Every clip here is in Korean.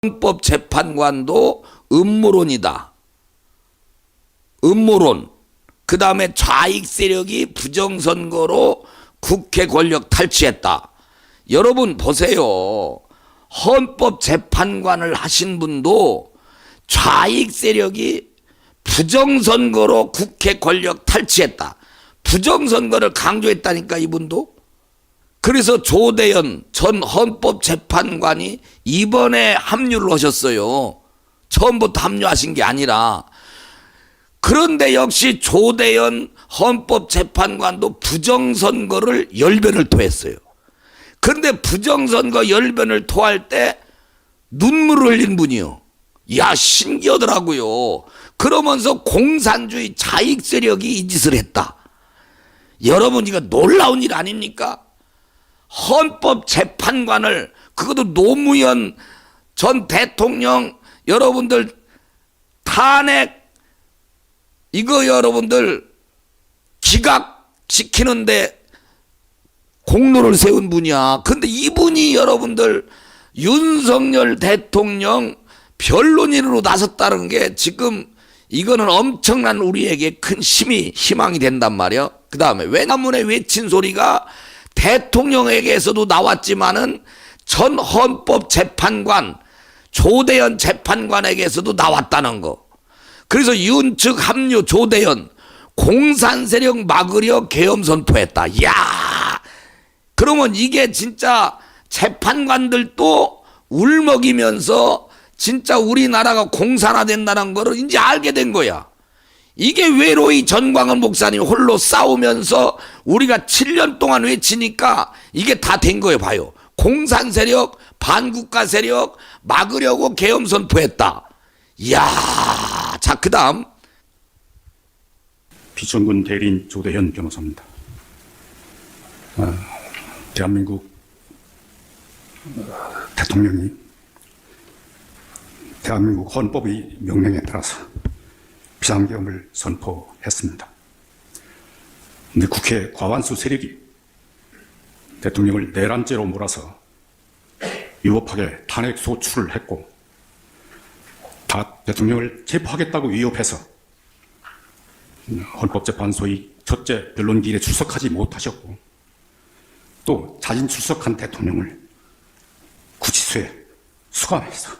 헌법재판관도 음모론이다. 음모론. 그 다음에 좌익 세력이 부정선거로 국회 권력 탈취했다. 여러분 보세요. 헌법재판관을 하신 분도 좌익 세력이 부정선거로 국회 권력 탈취했다. 부정선거를 강조했다니까 이분도. 그래서 조대현 전 헌법재판관이 이번에 합류를 하셨어요. 처음부터 합류하신 게 아니라. 그런데 역시 조대현 헌법재판관도 부정선거를 열변을 토했어요. 그런데 부정선거 열변을 토할 때 눈물을 흘린 분이요. 야, 신기하더라고요. 그러면서 공산주의 자익 세력이 이 짓을 했다. 여러분, 이거 놀라운 일 아닙니까? 헌법재판관을, 그것도 노무현 전 대통령 여러분들 탄핵 이거 여러분들 기각시키는데 공로를 세운 분이야. 근데 이분이 여러분들 윤석열 대통령 변론인으로 나섰다는 게 지금 이거는 엄청난 우리에게 큰 희망이 된단 말이야. 그 다음에 외나문에 외친 소리가 대통령에게서도 나왔지만은 전 헌법재판관 조대현 재판관에게서도 나왔다는 거. 그래서 윤 측 합류 조대현 공산세력 막으려 계엄 선포했다. 이야, 그러면 이게 진짜 재판관들도 울먹이면서 진짜 우리나라가 공산화된다는 거를 이제 알게 된 거야. 이게 외로이 전광훈 목사님 홀로 싸우면서 우리가 7년 동안 외치니까 이게 다 된 거예요. 봐요. 공산 세력, 반국가 세력 막으려고 계엄 선포했다. 이야, 자, 그 다음. 비천군 대리인 조대현 변호사입니다. 대한민국 대통령이 대한민국 헌법의 명령에 따라서 비상계엄을 선포했습니다. 그런데 국회 과반수 세력이 대통령을 내란죄로 몰아서 위법하게 탄핵 소추를 했고, 대통령을 체포하겠다고 위협해서 헌법재판소의 첫째 변론기일에 출석하지 못하셨고, 또 자진 출석한 대통령을 구치소에 수감해서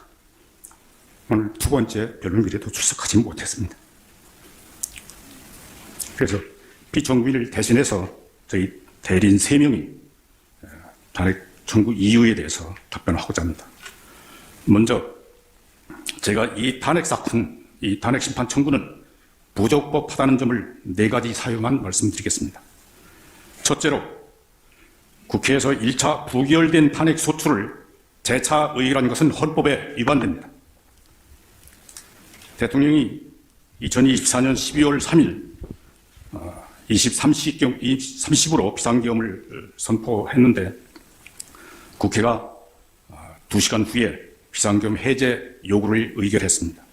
오늘 두 번째 변론기일에도 출석하지 못했습니다. 그래서 비정부인을 대신해서 저희 대리인 3명이 탄핵 청구 이유에 대해서 답변하고자 합니다. 먼저 제가 이 탄핵 사건, 이 탄핵 심판 청구는 부적법하다는 점을 4가지 사유만 말씀드리겠습니다. 첫째로, 국회에서 1차 부결된 탄핵 소추를 재차 의결한 것은 헌법에 위반됩니다. 대통령이 2024년 12월 3일 23시로 비상계엄을 선포했는데 국회가 2시간 후에 비상계엄 해제 요구를 의결했습니다.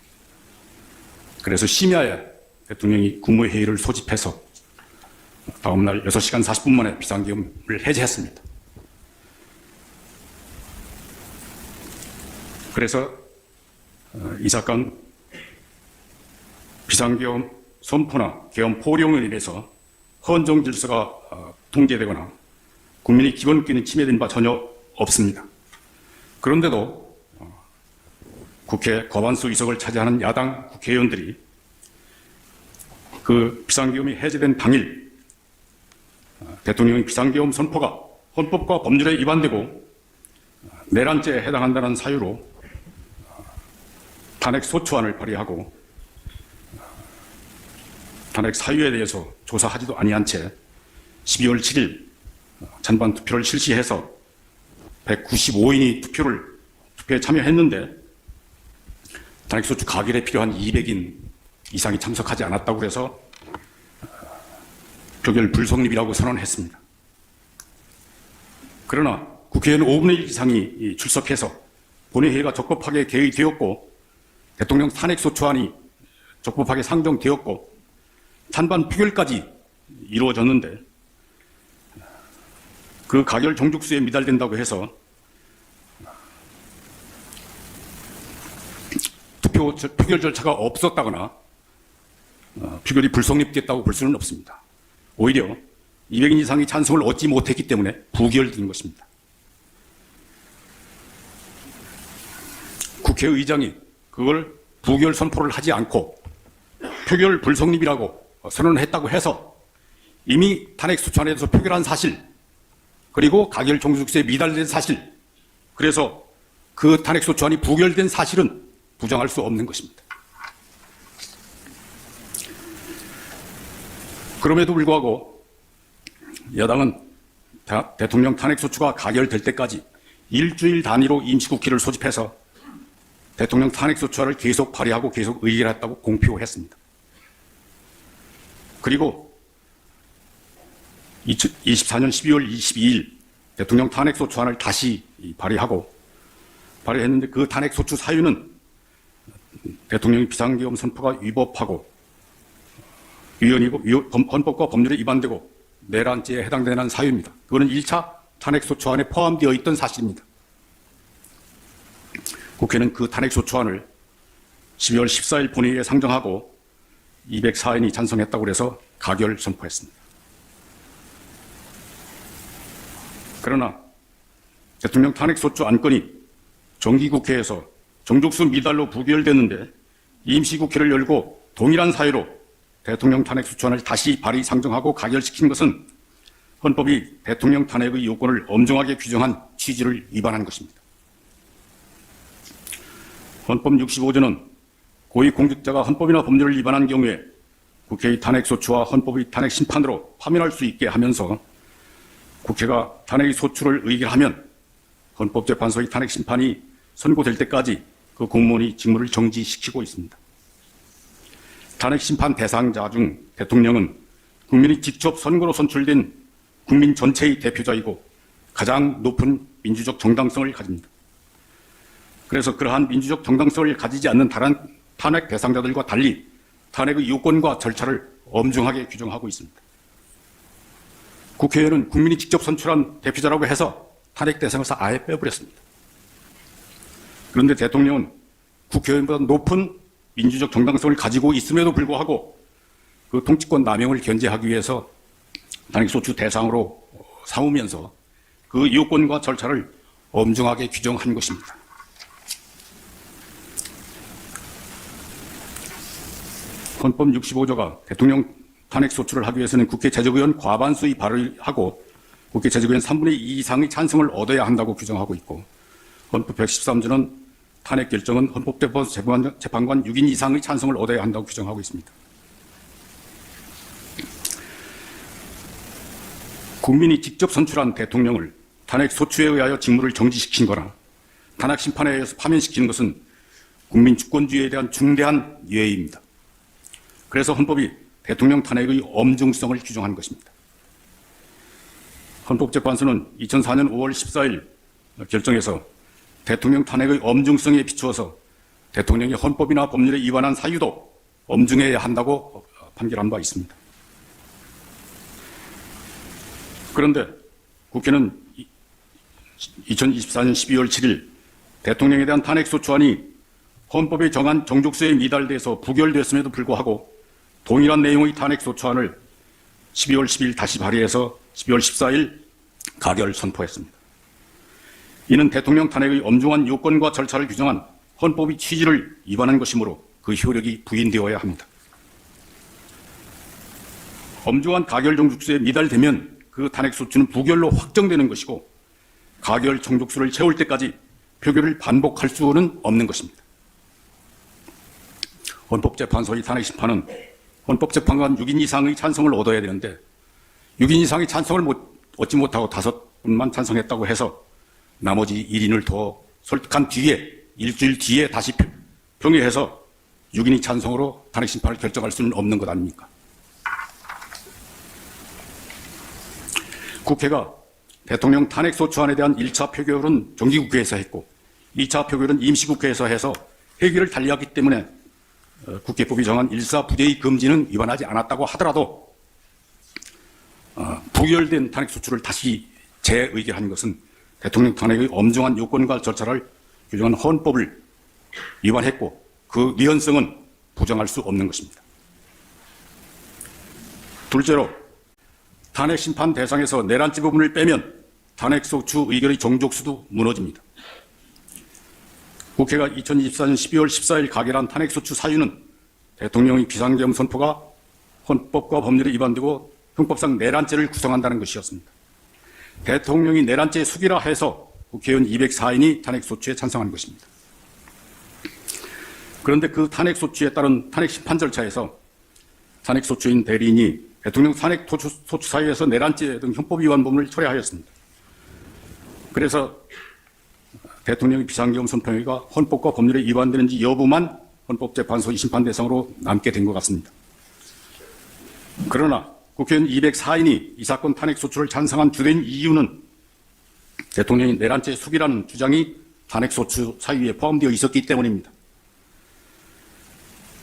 그래서 심야에 대통령이 국무회의를 소집해서 다음날 6시간 40분 만에 비상계엄을 해제했습니다. 그래서 이 사건 비상계엄 선포나 계엄 포령에 인해서 헌정 질서가 통제되거나 국민의 기본권이 침해된 바 전혀 없습니다. 그런데도 국회 과반수 의석을 차지하는 야당 국회의원들이 그 비상계엄이 해제된 당일 대통령의 비상계엄 선포가 헌법과 법률에 위반되고 내란죄에 해당한다는 사유로 탄핵 소추안을 발의하고 탄핵 사유에 대해서 조사하지도 아니한 채 12월 7일 찬반 투표를 실시해서 195인이 투표에 참여했는데 탄핵소추 가결에 필요한 200인 이상이 참석하지 않았다고 해서 표결 불성립이라고 선언했습니다. 그러나 국회의원 5분의 1 이상이 출석해서 본회의가 적법하게 개의되었고 대통령 탄핵소추안이 적법하게 상정되었고 찬반 표결까지 이루어졌는데 그 가결 종족수에 미달된다고 해서 표결 절차가 없었다거나 표결이 불성립됐다고 볼 수는 없습니다. 오히려 200인 이상의 찬성을 얻지 못했기 때문에 부결된 것입니다. 국회의장이 그걸 부결 선포를 하지 않고 표결 불성립이라고 선언했다고 해서 이미 탄핵소추안에 대해서 표결한 사실, 그리고 가결 종족수에 미달된 사실, 그래서 그 탄핵소추안이 부결된 사실은 부정할 수 없는 것입니다. 그럼에도 불구하고 여당은 대통령 탄핵소추가 가결될 때까지 일주일 단위로 임시국회를 소집해서 대통령 탄핵소추안을 계속 발의하고 계속 의결했다고 공표했습니다. 그리고 2024년 12월 22일 대통령 탄핵소추안을 다시 발의했는데 그 탄핵소추 사유는 대통령이 비상계엄 선포가 위법하고 헌법과 법률에 위반되고 내란죄에 해당되는 사유입니다. 그거는 1차 탄핵소추안에 포함되어 있던 사실입니다. 국회는 그 탄핵소추안을 12월 14일 본회의에 상정하고 204인이 찬성했다고 해서 가결 선포했습니다. 그러나 대통령 탄핵소추 안건이 정기국회에서 정족수 미달로 부결됐는데 임시국회를 열고 동일한 사유로 대통령 탄핵소추안을 다시 발의 상정하고 가결시킨 것은 헌법이 대통령 탄핵의 요건을 엄중하게 규정한 취지를 위반한 것입니다. 헌법 65조는 고위공직자가 헌법이나 법률을 위반한 경우에 국회의 탄핵소추와 헌법의 탄핵심판으로 파면할 수 있게 하면서 국회가 탄핵의 소추를 의결하면 헌법재판소의 탄핵심판이 선고될 때까지 그 공무원이 직무를 정지시키고 있습니다. 탄핵심판 대상자 중 대통령은 국민이 직접 선거로 선출된 국민 전체의 대표자이고 가장 높은 민주적 정당성을 가집니다. 그래서 그러한 민주적 정당성을 가지지 않는 다른 탄핵 대상자들과 달리 탄핵의 요건과 절차를 엄중하게 규정하고 있습니다. 국회의원은 국민이 직접 선출한 대표자라고 해서 탄핵 대상에서 아예 빼버렸습니다. 그런데 대통령은 국회의원보다 높은 민주적 정당성을 가지고 있음에도 불구하고 그 통치권 남용을 견제하기 위해서 탄핵소추 대상으로 삼으면서 그 요건과 절차를 엄중하게 규정한 것입니다. 헌법 65조가 대통령 탄핵소추를 하기 위해서는 국회 재적의원 과반수의 발의하고 국회 재적의원 3분의 2 이상의 찬성을 얻어야 한다고 규정하고 있고, 헌법 113조는 탄핵 결정은 헌법재판관 6인 이상의 찬성을 얻어야 한다고 규정하고 있습니다. 국민이 직접 선출한 대통령을 탄핵소추에 의하여 직무를 정지시킨 거나 탄핵심판에 의해서 파면시키는 것은 국민 주권주의에 대한 중대한 예의입니다. 그래서 헌법이 대통령 탄핵의 엄중성을 규정한 것입니다. 헌법재판소는 2004년 5월 14일 결정에서 대통령 탄핵의 엄중성에 비추어서 대통령이 헌법이나 법률에 위반한 사유도 엄중해야 한다고 판결한 바 있습니다. 그런데 국회는 2024년 12월 7일 대통령에 대한 탄핵소추안이 헌법에 정한 정족수에 미달돼서 부결됐음에도 불구하고 동일한 내용의 탄핵소추안을 12월 10일 다시 발의해서 12월 14일 가결 선포했습니다. 이는 대통령 탄핵의 엄중한 요건과 절차를 규정한 헌법의 취지를 위반한 것이므로 그 효력이 부인되어야 합니다. 엄중한 가결 정족수에 미달되면 그 탄핵소추는 부결로 확정되는 것이고 가결 정족수를 채울 때까지 표결을 반복할 수는 없는 것입니다. 헌법재판소의 탄핵심판은 헌법재판관 6인 이상의 찬성을 얻어야 되는데 6인 이상의 찬성을 얻지 못하고 5분만 찬성했다고 해서 나머지 1인을 더 설득한 뒤에 일주일 뒤에 다시 평의해서 6인이 찬성으로 탄핵심판을 결정할 수는 없는 것 아닙니까? 국회가 대통령 탄핵소추안에 대한 1차 표결은 정기국회에서 했고 2차 표결은 임시국회에서 해서 해결을 달리했기 때문에 국회법이 정한 일사부재의 금지는 위반하지 않았다고 하더라도 부결된 탄핵소추를 다시 재의결한 것은 대통령 탄핵의 엄중한 요건과 절차를 규정한 헌법을 위반했고 그 위헌성은 부정할 수 없는 것입니다. 둘째로 탄핵 심판 대상에서 내란죄 부분을 빼면 탄핵소추 의결의 종족수도 무너집니다. 국회가 2024년 12월 14일 가결한 탄핵소추 사유는 대통령의 비상계엄 선포가 헌법과 법률에 위반되고 형법상 내란죄를 구성한다는 것이었습니다. 대통령이 내란죄 숙이라 해서 국회의원 204인이 탄핵소추에 찬성한 것입니다. 그런데 그 탄핵소추에 따른 탄핵심판 절차에서 탄핵소추인 대리인이 대통령 탄핵소추 사유에서 내란죄 등 형법 위반 부분을 철회하였습니다. 그래서 대통령의 비상계엄 선포가 헌법과 법률에 위반되는지 여부만 헌법재판소 심판 대상으로 남게 된 것 같습니다. 그러나 국회의원 204인이 이 사건 탄핵소추를 찬성한 주된 이유는 대통령이 내란죄 숙이라는 주장이 탄핵소추 사유에 포함되어 있었기 때문입니다.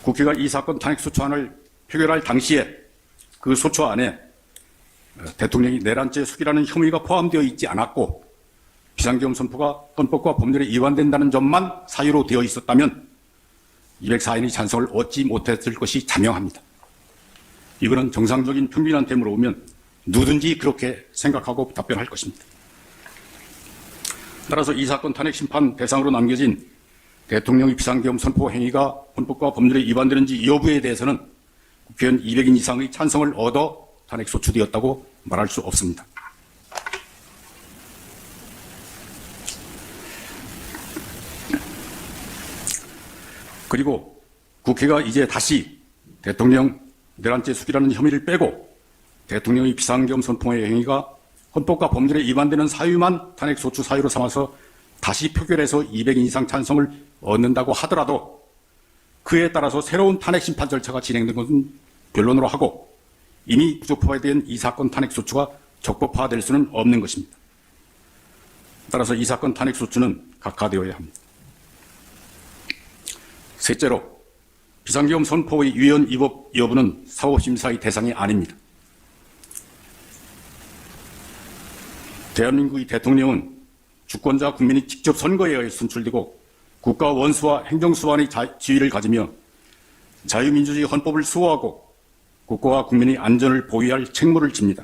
국회가 이 사건 탄핵소추안을 표결할 당시에 그 소추안에 대통령이 내란죄 숙이라는 혐의가 포함되어 있지 않았고 비상계엄 선포가 헌법과 법률에 위반된다는 점만 사유로 되어 있었다면 204인이 찬성을 얻지 못했을 것이 자명합니다. 이거는 정상적인 평균한테 물어보면 누구든지 그렇게 생각하고 답변할 것입니다. 따라서 이 사건 탄핵 심판 대상으로 남겨진 대통령의 비상계엄 선포 행위가 헌법과 법률에 위반되는지 여부에 대해서는 국회의원 200인 이상의 찬성을 얻어 탄핵 소추되었다고 말할 수 없습니다. 그리고 국회가 이제 다시 대통령 내란죄 숙이라는 혐의를 빼고 대통령의 비상계엄 선포의 행위가 헌법과 법률에 위반되는 사유만 탄핵소추 사유로 삼아서 다시 표결해서 200인 이상 찬성을 얻는다고 하더라도 그에 따라서 새로운 탄핵 심판 절차가 진행된 것은 변론으로 하고 이미 부적법화된 이 사건 탄핵소추가 적법화될 수는 없는 것입니다. 따라서 이 사건 탄핵소추는 각하되어야 합니다. 셋째로 비상계엄 선포의 위헌 위법 여부는 사법심사의 대상이 아닙니다. 대한민국의 대통령은 주권자 국민이 직접 선거에 의해 선출되고 국가 원수와 행정수반의 지위를 가지며 자유민주주의 헌법을 수호하고 국가와 국민의 안전을 보위할 책무를 집니다.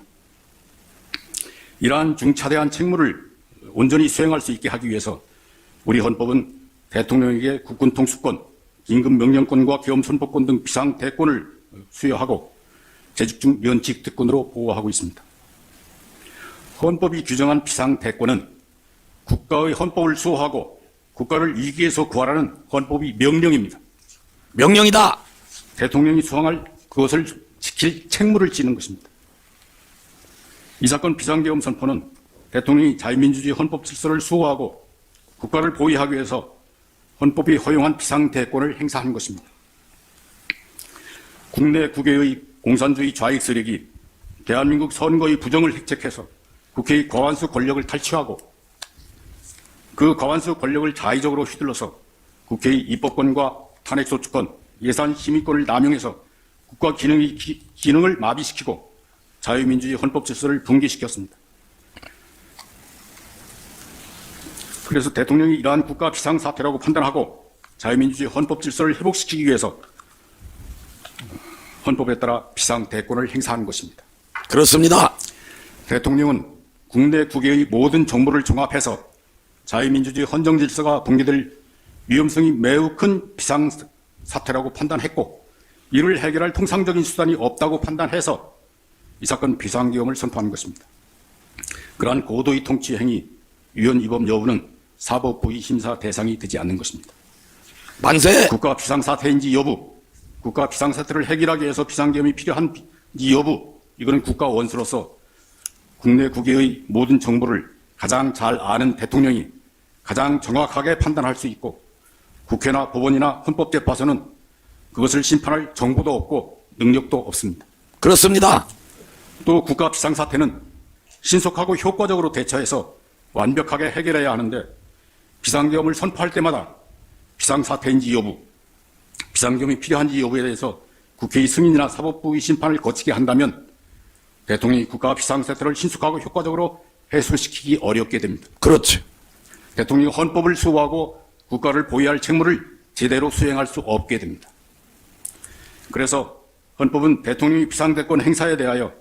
이러한 중차대한 책무를 온전히 수행할 수 있게 하기 위해서 우리 헌법은 대통령에게 국군 통수권, 임금명령권과 계엄선포권 등 비상대권을 수여하고 재직 중 면직 특권으로 보호하고 있습니다. 헌법이 규정한 비상대권은 국가의 헌법을 수호하고 국가를 위기에서 구하라는 헌법이 명령입니다. 명령이다. 대통령이 수행할 그것을 지킬 책무를 지는 것입니다. 이 사건 비상계엄 선포는 대통령이 자유민주주의 헌법 질서를 수호하고 국가를 보위하기 위해서 헌법이 허용한 비상대권을 행사한 것입니다. 국내 국외의 공산주의 좌익 세력이 대한민국 선거의 부정을 획책해서 국회의 과반수 권력을 탈취하고 그 과반수 권력을 자의적으로 휘둘러서 국회의 입법권과 탄핵소추권, 예산심의권을 남용해서 국가 기능을 마비시키고 자유민주주의 헌법 질서를 붕괴시켰습니다. 그래서 대통령이 이러한 국가 비상사태라고 판단하고 자유민주주의 헌법 질서를 회복시키기 위해서 헌법에 따라 비상대권을 행사하는 것입니다. 그렇습니다. 대통령은 국내 국외의 모든 정보를 종합해서 자유민주주의 헌정 질서가 붕괴될 위험성이 매우 큰 비상사태라고 판단했고 이를 해결할 통상적인 수단이 없다고 판단해서 이 사건 비상계엄을 선포한 것입니다. 그러한 고도의 통치 행위, 위헌 위법 여부는 사법부의 심사 대상이 되지 않는 것입니다. 만세! 국가 비상사태인지 여부, 국가 비상사태를 해결하기 위해서 비상계엄이 필요한지 여부, 이거는 국가 원수로서 국내 국외의 모든 정보를 가장 잘 아는 대통령이 가장 정확하게 판단할 수 있고 국회나 법원이나 헌법재판소는 그것을 심판할 정보도 없고 능력도 없습니다. 그렇습니다. 또 국가 비상사태는 신속하고 효과적으로 대처해서 완벽하게 해결해야 하는데 비상계엄을 선포할 때마다 비상사태인지 여부, 비상계엄이 필요한지 여부에 대해서 국회의 승인이나 사법부의 심판을 거치게 한다면 대통령이 국가 비상사태를 신속하고 효과적으로 해소시키기 어렵게 됩니다. 그렇죠. 대통령이 헌법을 수호하고 국가를 보위할 책무를 제대로 수행할 수 없게 됩니다. 그래서 헌법은 대통령이 비상대권 행사에 대하여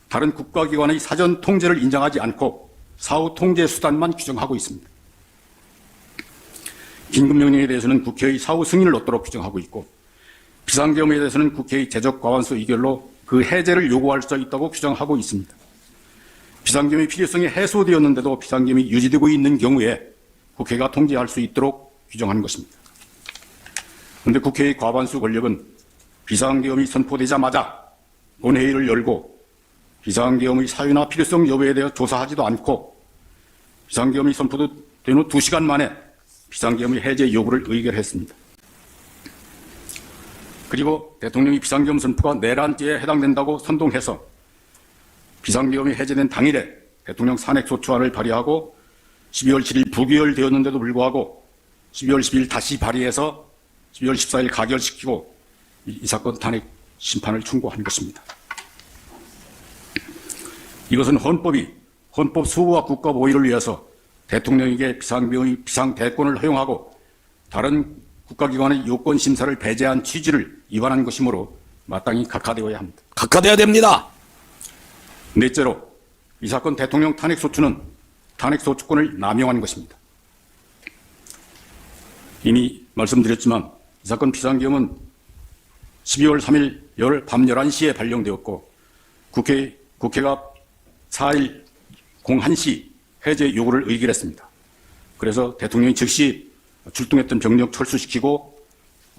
다른 국가기관의 사전 통제를 인정하지 않고 사후 통제 수단만 규정하고 있습니다. 긴급명령에 대해서는 국회의 사후 승인을 얻도록 규정하고 있고, 비상계엄에 대해서는 국회의 제적 과반수 의결로 그 해제를 요구할 수 있다고 규정하고 있습니다. 비상계엄의 필요성이 해소되었는데도 비상계엄이 유지되고 있는 경우에 국회가 통제할 수 있도록 규정한 것입니다. 그런데 국회의 과반수 권력은 비상계엄이 선포되자마자 본회의를 열고 비상계엄의 사유나 필요성 여부에 대해 조사하지도 않고 비상계엄이 선포된 후 2시간 만에 비상계엄의 해제 요구를 의결했습니다. 그리고 대통령이 비상계엄 선포가 내란죄에 해당된다고 선동해서 비상계엄이 해제된 당일에 대통령 산핵소추안을 발의하고 12월 7일 부결되었는데도 불구하고 12월 10일 다시 발의해서 12월 14일 가결시키고 이 사건 탄핵 심판을 충고한 것입니다. 이것은 헌법 수호와 국가 보위를 위해서 대통령에게 비상대권을 허용하고 다른 국가기관의 요건 심사를 배제한 취지를 위반한 것이므로 마땅히 각하되어야 합니다. 각하돼야 됩니다. 넷째로 이 사건 대통령 탄핵소추는 탄핵소추권을 남용한 것입니다. 이미 말씀드렸지만 이 사건 비상계엄은 12월 3일 밤 11시에 발령되었고 국회가 4일 01시 해제 요구를 의결했습니다. 그래서 대통령이 즉시 출동했던 병력 철수시키고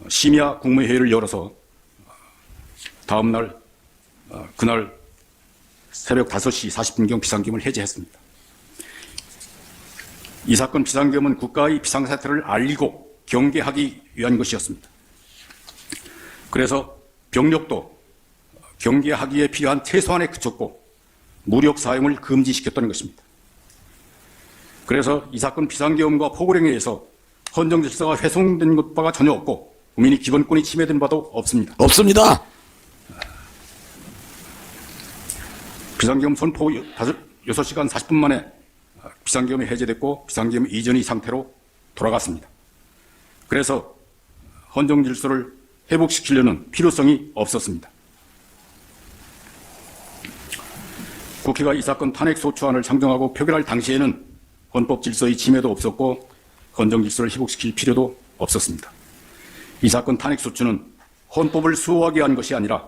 심야 국무회의를 열어서 다음날 그날 새벽 5시 40분경 비상계엄을 해제했습니다. 이 사건 비상계엄은 국가의 비상사태를 알리고 경계하기 위한 것이었습니다. 그래서 병력도 경계하기에 필요한 최소한에 그쳤고 무력 사용을 금지시켰다는 것입니다. 그래서 이 사건 비상계엄과 포고령에 의해서 헌정 질서가 훼손된 바가 전혀 없고 국민의 기본권이 침해된 바도 없습니다. 없습니다. 비상계엄 선포 6시간 40분 만에 비상계엄이 해제됐고 비상계엄 이전의 상태로 돌아갔습니다. 그래서 헌정 질서를 회복시키려는 필요성이 없었습니다. 국회가 이 사건 탄핵소추안을 상정하고 표결할 당시에는 헌법 질서의 침해도 없었고 헌정 질서를 회복시킬 필요도 없었습니다. 이 사건 탄핵소추는 헌법을 수호하기 위한 것이 아니라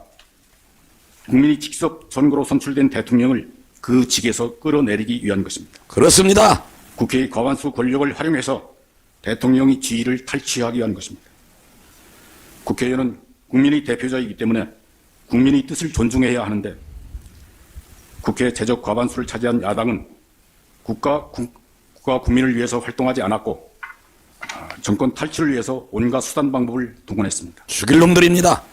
국민이 직접 선거로 선출된 대통령을 그 직에서 끌어내리기 위한 것입니다. 그렇습니다. 국회의 과반수 권력을 활용해서 대통령이 지위를 탈취하기 위한 것입니다. 국회의원은 국민의 대표자이기 때문에 국민의 뜻을 존중해야 하는데 국회 제적 과반수를 차지한 야당은 국가 국민을 위해서 활동하지 않았고 정권 탈취를 위해서 온갖 수단 방법을 동원했습니다. 죽일 놈들입니다.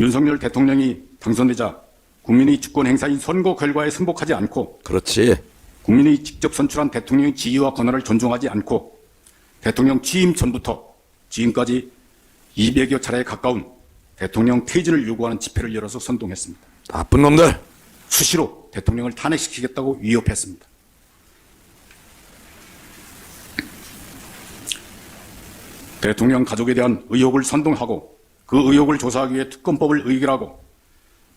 윤석열 대통령이 당선되자 국민의 주권 행사인 선거 결과에 승복하지 않고 그렇지. 국민이 직접 선출한 대통령의 지위와 권한을 존중하지 않고 대통령 취임 전부터 지금까지 200여 차례에 가까운 대통령 퇴진을 요구하는 집회를 열어서 선동했습니다. 나쁜 놈들. 수시로 대통령을 탄핵시키겠다고 위협했습니다. 대통령 가족에 대한 의혹을 선동하고 그 의혹을 조사하기 위해 특검법을 의결하고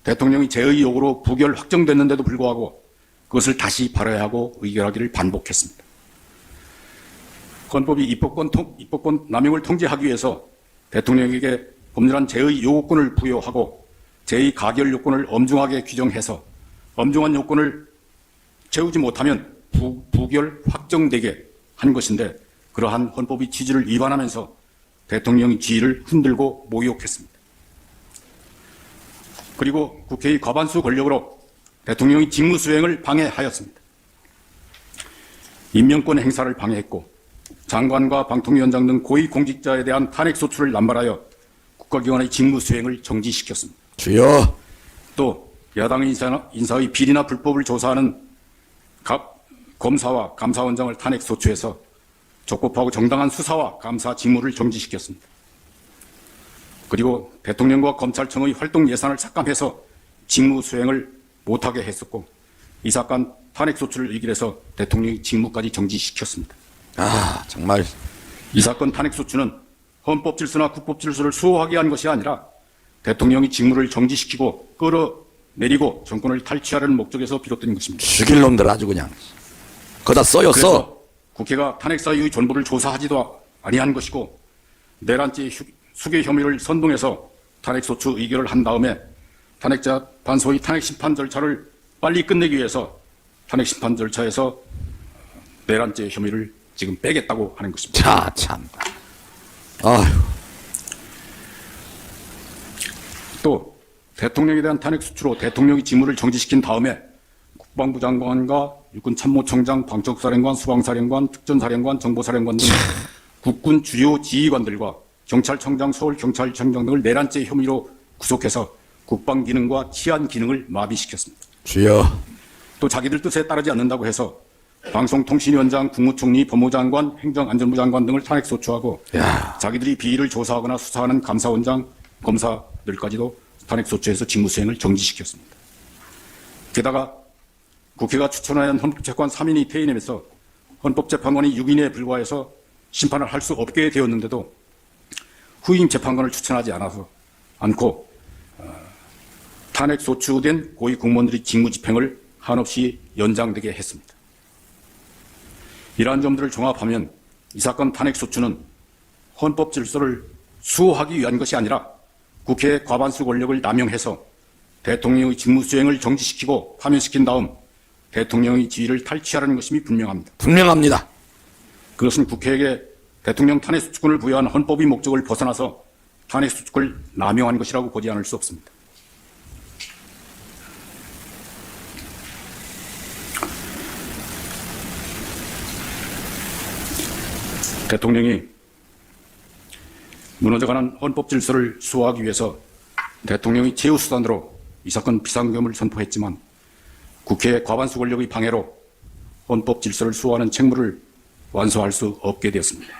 대통령이 제의 요구로 부결 확정됐는데도 불구하고 그것을 다시 발의하고 의결하기를 반복했습니다. 헌법이 입법권 남용을 통제하기 위해서 대통령에게 법률안 제의 요구권을 부여하고 제의 가결 요건을 엄중하게 규정해서 엄중한 요건을 채우지 못하면 부결 확정되게 한 것인데 그러한 헌법의 취지를 위반하면서 대통령의 지위를 흔들고 모욕했습니다. 그리고 국회의 과반수 권력으로 대통령의 직무수행을 방해하였습니다. 임명권 행사를 방해했고 장관과 방통위원장 등 고위공직자에 대한 탄핵소추를 남발하여 국가기관의 직무수행을 정지시켰습니다. 주여. 또 야당의 인사의 비리나 불법을 조사하는 검사와 감사원장을 탄핵소추해서 적법하고 정당한 수사와 감사 직무를 정지시켰습니다. 그리고 대통령과 검찰청의 활동 예산을 삭감해서 직무 수행을 못하게 했었고 이 사건 탄핵소추를 의결해서 대통령의 직무까지 정지시켰습니다. 아, 정말. 이 사건 탄핵소추는 헌법 질서나 국법 질서를 수호하게 한 것이 아니라 대통령이 직무를 정지시키고 끌어내리고 정권을 탈취하려는 목적에서 비롯된 것입니다. 죽일 놈들 아주 그냥. 거다 써였어. 그래서 국회가 탄핵 사유의 전부를 조사하지도 아니한 것이고 내란죄 수괴 혐의를 선동해서 탄핵소추 의결을 한 다음에 탄핵재판소의 탄핵심판 절차를 빨리 끝내기 위해서 탄핵심판 절차에서 내란죄 혐의를 지금 빼겠다고 하는 것입니다. 자, 참. 아휴. 또 대통령에 대한 탄핵소추로 대통령이 직무를 정지시킨 다음에 국방부 장관과 육군참모총장, 방첩사령관, 수방사령관, 특전사령관, 정보사령관 등 국군 주요 지휘관들과 경찰청장, 서울경찰청장 등을 내란죄 혐의로 구속해서 국방 기능과 치안 기능을 마비시켰습니다. 주여. 또 자기들 뜻에 따르지 않는다고 해서 방송통신위원장, 국무총리, 법무장관, 행정안전부 장관 등을 탄핵소추하고 야. 자기들이 비리를 조사하거나 수사하는 감사원장, 검사들까지도 탄핵소추해서 직무수행을 정지시켰습니다. 게다가 국회가 추천하는 헌법재판 3인이 퇴임하면서 헌법재판관이 6인에 불과해서 심판을 할 수 없게 되었는데도 후임 재판관을 추천하지 않고 탄핵소추된 고위 공무원들이 직무집행을 한없이 연장되게 했습니다. 이러한 점들을 종합하면 이 사건 탄핵소추는 헌법 질서를 수호하기 위한 것이 아니라 국회의 과반수 권력을 남용해서 대통령의 직무수행을 정지시키고 파면시킨 다음 대통령의 지위를 탈취하려는 것임이 분명합니다. 분명합니다. 그것은 국회에게 대통령 탄핵소추권을 부여한 헌법의 목적을 벗어나서 탄핵소추권을 남용한 것이라고 보지 않을 수 없습니다. 대통령이 무너져가는 헌법 질서를 수호하기 위해서 대통령이 최우수단으로 이 사건 비상계엄을 선포했지만 국회의 과반수 권력의 방해로 헌법 질서를 수호하는 책무를 완수할 수 없게 되었습니다.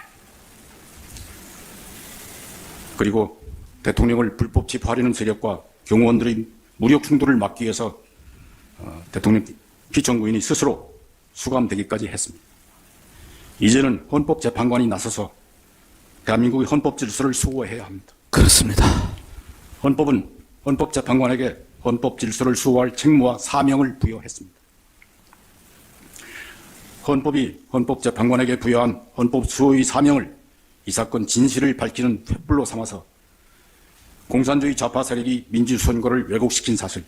그리고 대통령을 불법 체포하려는 세력과 경호원들의 무력 충돌을 막기 위해서 대통령 피청구인이 스스로 수감되기까지 했습니다. 이제는 헌법재판관이 나서서 대한민국의 헌법 질서를 수호해야 합니다. 그렇습니다. 헌법은 헌법재판관에게 헌법 질서를 수호할 책무와 사명을 부여했습니다. 헌법이 헌법재판관에게 부여한 헌법 수호의 사명을 이 사건 진실을 밝히는 횃불로 삼아서 공산주의 좌파 세력이 민주선거를 왜곡시킨 사실,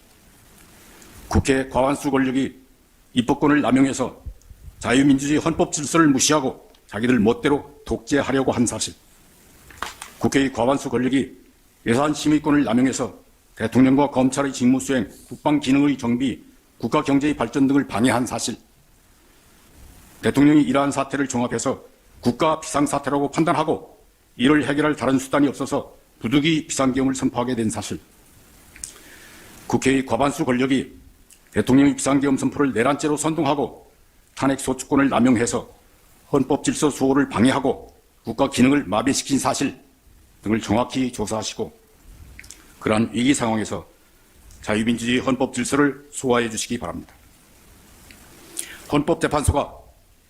국회 과반수 권력이 입법권을 남용해서 자유민주주의 헌법 질서를 무시하고 자기들 멋대로 독재하려고 한 사실, 국회의 과반수 권력이 예산심의권을 남용해서 대통령과 검찰의 직무수행, 국방기능의 정비, 국가경제의 발전 등을 방해한 사실, 대통령이 이러한 사태를 종합해서 국가 비상사태라고 판단하고 이를 해결할 다른 수단이 없어서 부득이 비상계엄을 선포하게 된 사실, 국회의 과반수 권력이 대통령의 비상계엄 선포를 내란죄로 선동하고 탄핵소추권을 남용해서 헌법질서 수호를 방해하고 국가 기능을 마비시킨 사실 등을 정확히 조사하시고 그러한 위기 상황에서 자유민주주의 헌법질서를 수호해 주시기 바랍니다. 헌법재판소가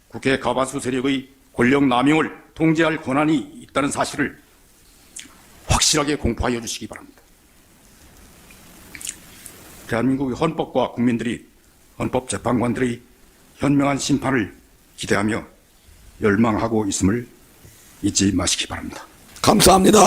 국회 과반수 세력의 권력 남용을 통제할 권한이 있다는 사실을 확실하게 공포하여 주시기 바랍니다. 대한민국의 헌법과 국민들이 헌법재판관들의 현명한 심판을 기대하며 열망하고 있음을 잊지 마시기 바랍니다. 감사합니다.